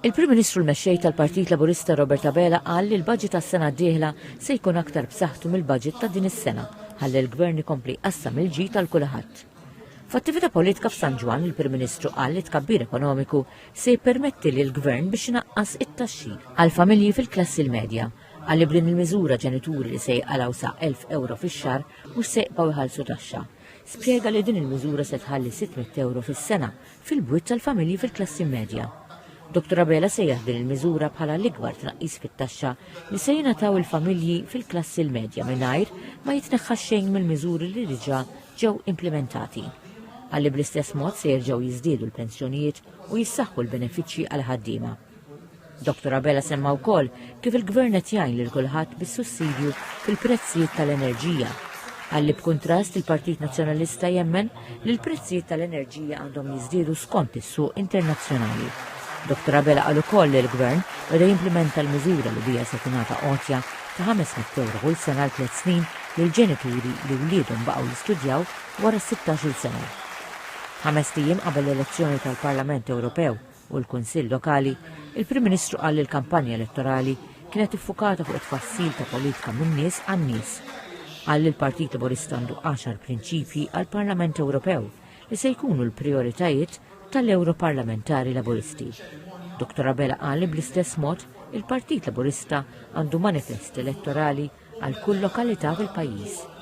Il-Prim Ministru l-mexxej tal-Partit Laburista Robert Abela qal li l-budget tas-sena d-dieħla se jkun aktar b'saħħtu mill-budget ta' din is-sena ħalli l-Gvern ikompli qassam il-ġid għal kulħadd. F'attività politika f'San Ġwan il-Prim Ministru qal li tkabbir ekonomiku se jippermetti lil gvern biex inaqqas it-taxxi għal familji fil-klassi l-medja għal li b'din il-miżura ġenituri li se jqalgħu sa 1,000 euro fix-xahar mhux se jibqgħu jħallsu taxxa. Spjega li din il-miżura se tħalli 600 euro fis-sena fil-bwiet tal-familji fil-klassi medja. Dr. Abela se din il-miżura bħala l-ikbar tnaqqis fit-taxxa li se jingħataw il-familji fil-klassi l-medja mingħajr ma jitneħħa xejn mill-miżuri li diġà ġew implementati. Għalli bl-istess mod se jerġgħu jiżdiedu l-pensjonijiet u jissaħħu l-benefiċċji għal ħaddiema. Dr. Abela semma wkoll kif il-Gvern qed jgħin lil kulħadd bis-sussidju fil-prezzijiet tal-enerġija. Għalli b'kuntrast il-Partit Nazzjonalista jemmen li l-prezzijiet tal-enerġija għandhom jiżdiedu skont is-suq internazzjonali. Dr. Abela qal ukoll li l-Gvern beda jimplementa l-miżura li bija se tingħata għotja ta' 500 euro kull sena għal 3 snin lil ġenituri li wliedhom baqgħu jistudjaw wara 16-il sena. 5 ijiem qabel l-elezzjoni tal-Parlament Ewropew u l-Kunsill Lokali, il-Prim Ministru qal li l-kampanja elettorali kienet iffukata fuq it-tfassil ta' politika min-nies għan-nies. Qal li l-Partit Laburista għandu 10 prinċipji għall-Parlament Ewropew li se jkunu l-prijoritajiet tal-Europarlamentari Laburisti. Dr. Abela qal li bl-istess mod il-Partit Laburista għandu manifest elettorali għal kull lokalità fil-pajjiż.